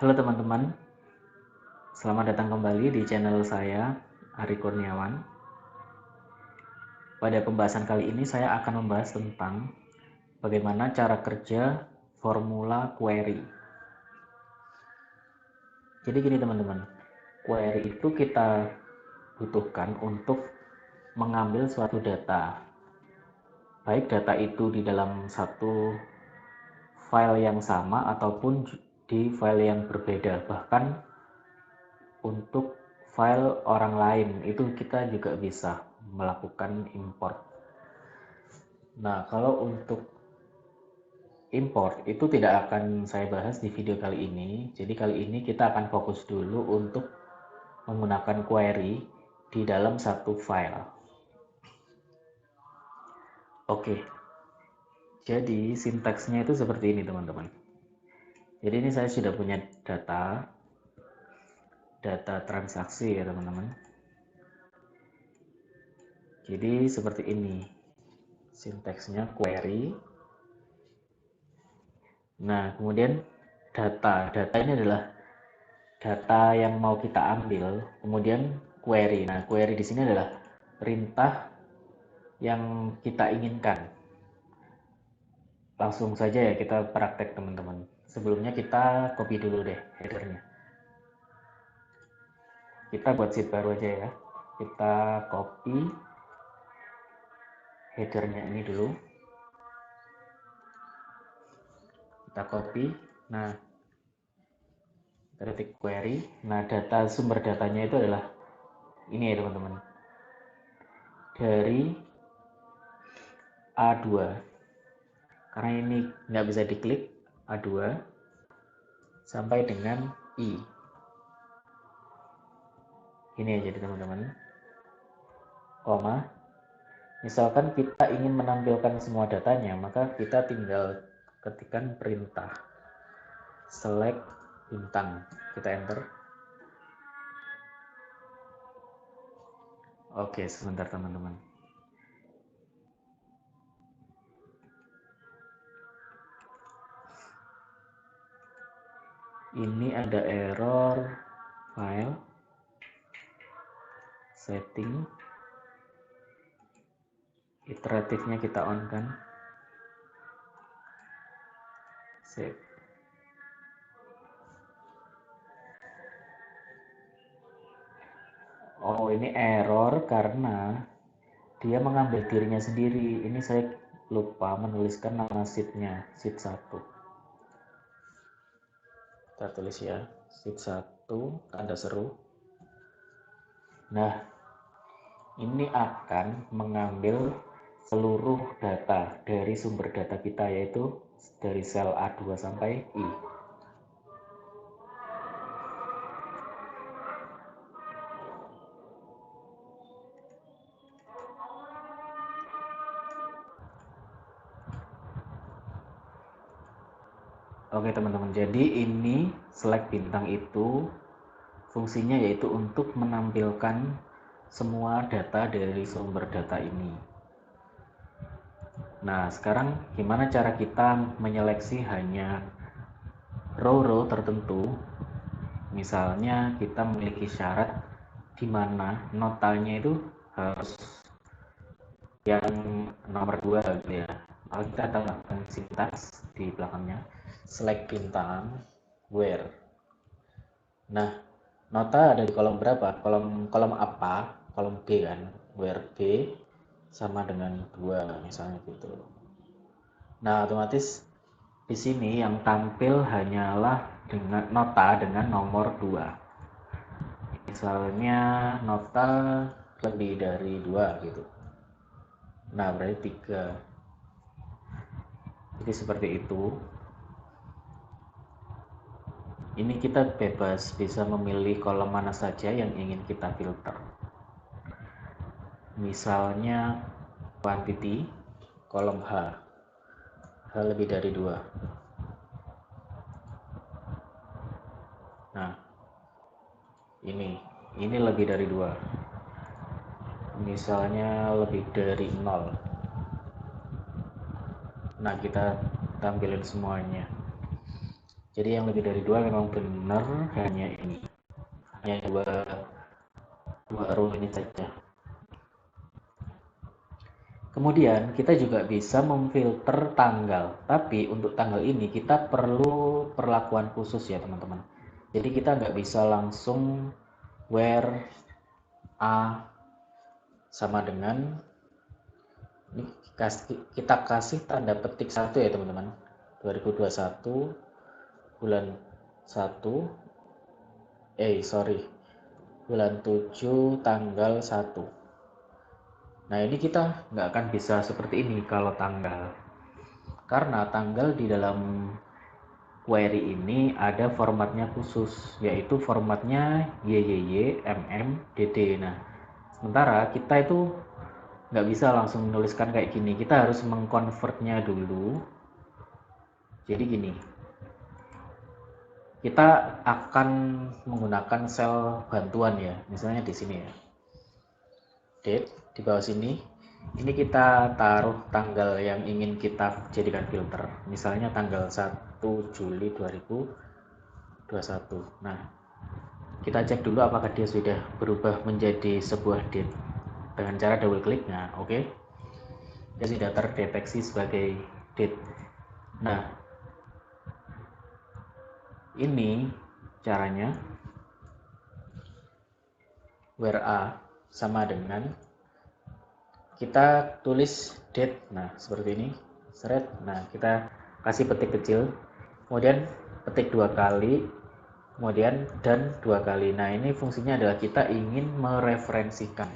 Halo teman-teman, selamat datang kembali di channel saya, Ari Kurniawan. Pada pembahasan kali ini saya akan membahas tentang bagaimana cara kerja formula query. Jadi gini teman-teman, query itu kita butuhkan untuk mengambil suatu data. Baik data itu di dalam satu file yang sama ataupun di file yang berbeda. Bahkan untuk file orang lain itu kita juga bisa melakukan import. Nah, kalau untuk import itu tidak akan saya bahas di video kali ini. Jadi kali ini kita akan fokus dulu untuk menggunakan query di dalam satu file. Oke. Jadi sintaksnya itu seperti ini teman-teman. Jadi ini saya sudah punya data transaksi ya teman-teman. Jadi seperti ini sintaksnya query. Nah, kemudian data ini adalah data yang mau kita ambil, kemudian query. Nah, query di sini adalah perintah yang kita inginkan. Langsung saja ya kita praktek teman-teman. Sebelumnya kita copy dulu deh headernya. Kita buat sheet baru aja ya. Kita copy headernya ini dulu. Kita copy. Nah, kita ketik query. Nah, sumber datanya itu adalah ini ya teman-teman. Dari A2. Karena ini nggak bisa diklik, A2 sampai dengan I. Ini aja teman-teman. Koma. Misalkan kita ingin menampilkan semua datanya, maka kita tinggal ketikkan perintah select bintang. Kita enter. Oke, sebentar teman-teman. Ini ada error file setting. Iteratifnya kita on kan. Save. Oh, ini error karena dia mengambil dirinya sendiri. Ini saya lupa menuliskan nama sheetnya, sheet 1. Kita tulis ya, sheet 1 tanda seru. Nah, ini akan mengambil seluruh data dari sumber data kita, yaitu dari sel A2 sampai I. Oke teman-teman, jadi ini select bintang itu fungsinya yaitu untuk menampilkan semua data dari sumber data ini. Nah, sekarang gimana cara kita menyeleksi hanya row-row tertentu? Misalnya kita memiliki syarat di mana notanya itu harus yang nomor 2 gitu ya. Lalu kita tambahkan sintaks di belakangnya select bintang where. Nah, nota ada di kolom berapa? Kolom apa? Kolom B kan. Where B sama dengan 2 misalnya gitu. Nah, otomatis di sini yang tampil hanyalah dengan nota dengan nomor 2. Misalnya nota lebih dari 2 gitu. Nah, berarti 3. Jadi seperti itu. Ini kita bebas bisa memilih kolom mana saja yang ingin kita filter. Misalnya quantity, kolom H. H lebih dari 2. Nah, ini lebih dari 2. Misalnya lebih dari 0. Nah, kita tampilin semuanya. Jadi yang lebih dari 2 memang benar hanya ini. Hanya dua row ini saja. Kemudian kita juga bisa memfilter tanggal, tapi untuk tanggal ini kita perlu perlakuan khusus ya teman-teman. Jadi kita nggak bisa langsung where A sama dengan ini kita kasih tanda petik 1 ya teman-teman. 2021 bulan 1 bulan 7 tanggal 1. Nah ini kita nggak akan bisa seperti ini kalau tanggal, karena tanggal di dalam query ini ada formatnya khusus, yaitu formatnya YYY, MM, DD. Nah sementara kita itu nggak bisa langsung menuliskan kayak gini, kita harus mengkonvertnya dulu. Jadi gini, kita akan menggunakan sel bantuan ya, misalnya di sini ya, date di bawah sini. Ini kita taruh tanggal yang ingin kita jadikan filter, misalnya tanggal 1 Juli 2021. Nah kita cek dulu apakah dia sudah berubah menjadi sebuah date dengan cara double klik. Nah oke, dia sudah terdeteksi sebagai date. Nah ini caranya, where A sama dengan kita tulis date. Nah seperti ini, seret. Nah kita kasih petik kecil, kemudian petik 2 kali, kemudian dan 2 kali. Nah ini fungsinya adalah kita ingin mereferensikan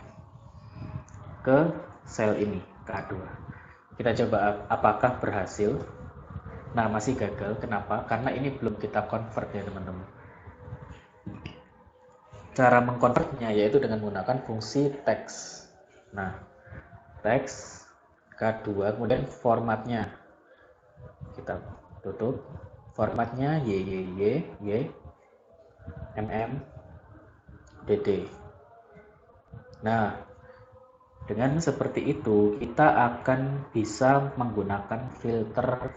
ke sel ini, K2. Kita coba apakah berhasil. Nah masih gagal. Kenapa? Karena ini belum kita convert ya teman-teman. Cara mengkonvertnya yaitu dengan menggunakan fungsi text. Nah text K2, kemudian formatnya kita tutup, formatnya YYY, MM, DD. Nah dengan seperti itu kita akan bisa menggunakan filter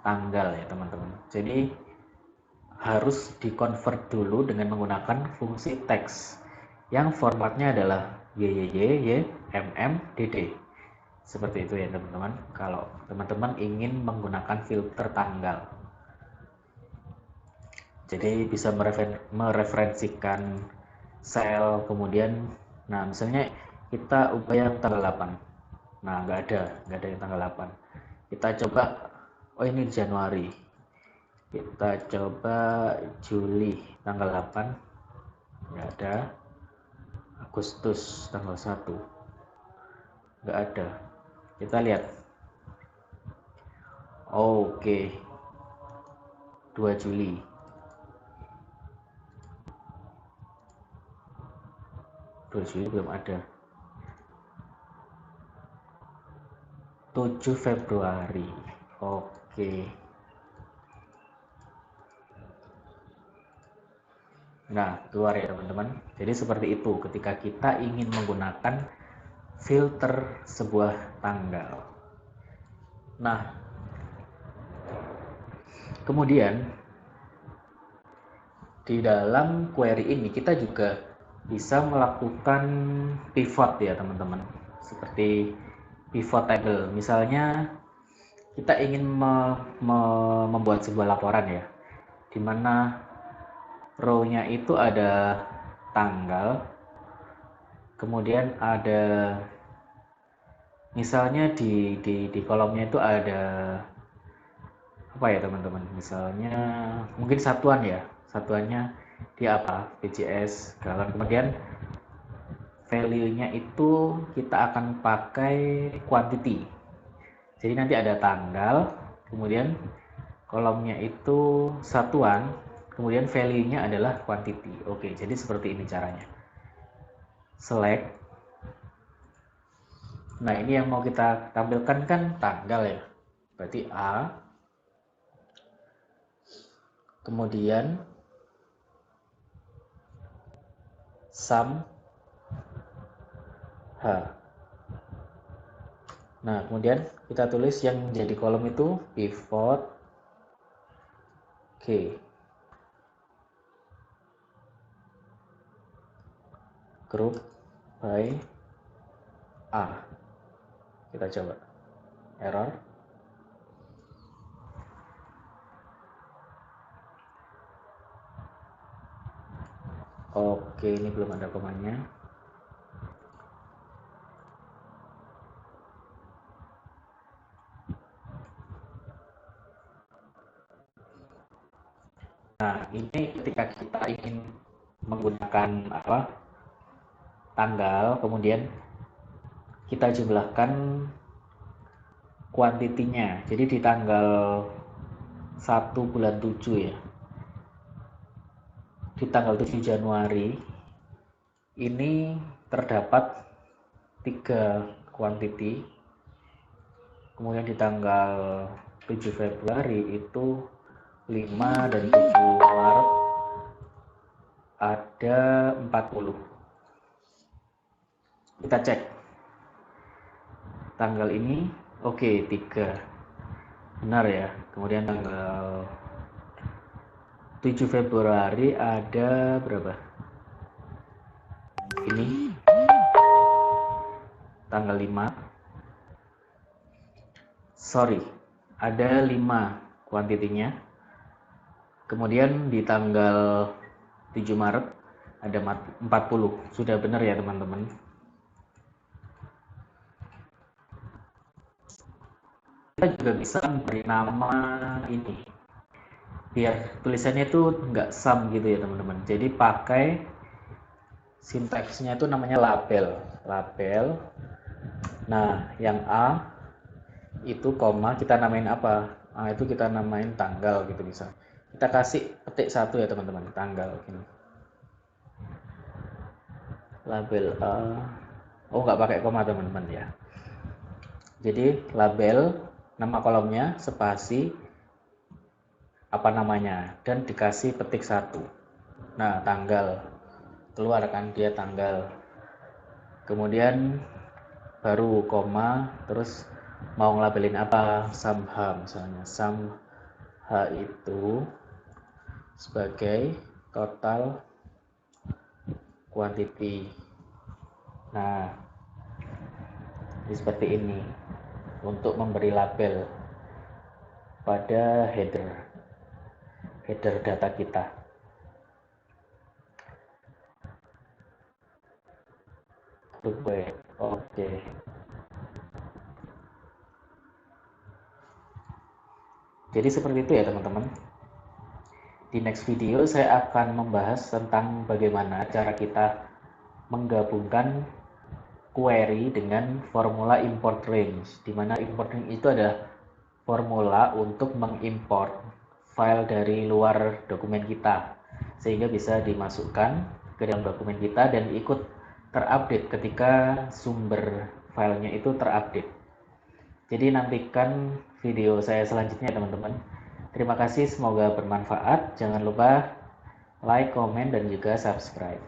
tanggal ya teman-teman. Jadi harus dikonvert dulu dengan menggunakan fungsi text yang formatnya adalah YYY, MM, DD. Seperti itu ya teman-teman, kalau teman-teman ingin menggunakan filter tanggal. Jadi bisa mereferensikan sel, kemudian nah misalnya kita ubah yang tanggal 8. Nah nggak ada yang tanggal 8. Kita coba, oh ini Januari. Kita coba Juli tanggal 8. Nggak ada. Agustus tanggal 1. Nggak ada. Kita lihat. Oke. 2 Juli. 2 Juli belum ada. 7 Februari. Oke. Nah, keluar ya teman-teman. Jadi seperti itu ketika kita ingin menggunakan filter sebuah tanggal. Nah, kemudian di dalam query ini kita juga bisa melakukan pivot ya teman-teman. Seperti pivot table. Misalnya kita ingin membuat sebuah laporan ya, di mana row-nya itu ada tanggal, kemudian ada misalnya di kolomnya itu ada apa ya teman-teman, misalnya mungkin satuan ya, satuannya dia apa, PJS galon, kemudian value-nya itu kita akan pakai quantity. Jadi nanti ada tanggal, kemudian kolomnya itu satuan, kemudian value-nya adalah quantity. Oke, jadi seperti ini caranya. Select. Nah, ini yang mau kita tampilkan kan tanggal ya. Berarti A. Kemudian sum H. Nah, kemudian kita tulis yang jadi kolom itu pivot G. Group by A. Kita coba. Error. Oke, ini belum ada komanya. Nah, ini ketika kita ingin menggunakan tanggal, kemudian kita jumlahkan kuantitinya. Jadi di tanggal 1 bulan 7 ya. Di tanggal 7 Januari ini terdapat 3 kuantiti. Kemudian di tanggal 7 Februari itu 5 dan 7 Maret ada 40. Kita cek. Tanggal ini oke, 3. Benar ya. Kemudian tanggal 7 Februari ada berapa? Ini tanggal 5. Sorry, ada 5 kuantitinya. Kemudian di tanggal 7 Maret ada 40. Sudah benar ya teman-teman? Kita juga bisa beri nama ini biar tulisannya itu nggak sum gitu ya teman-teman. Jadi pakai sintaksnya itu namanya label. Nah, yang A itu koma kita namain apa? A itu kita namain tanggal gitu bisa. Kita kasih petik 1 ya teman-teman, tanggal gini. Label A. Oh, nggak pakai koma teman-teman ya. Jadi label, nama kolomnya, spasi, apa namanya, dan dikasih petik 1. Nah, tanggal. Keluar kan dia tanggal. Kemudian baru koma, terus mau ngelabelin apa? Sum H misalnya. Sum H itu sebagai total quantity. Nah, seperti ini untuk memberi label pada header data kita. Oke. Jadi seperti itu ya teman-teman. Di next video saya akan membahas tentang bagaimana cara kita menggabungkan query dengan formula import range, di mana import range itu adalah formula untuk mengimport file dari luar dokumen kita sehingga bisa dimasukkan ke dalam dokumen kita dan ikut terupdate ketika sumber filenya itu terupdate. Jadi nantikan video saya selanjutnya teman-teman. Terima kasih, semoga bermanfaat. Jangan lupa like, komen, dan juga subscribe.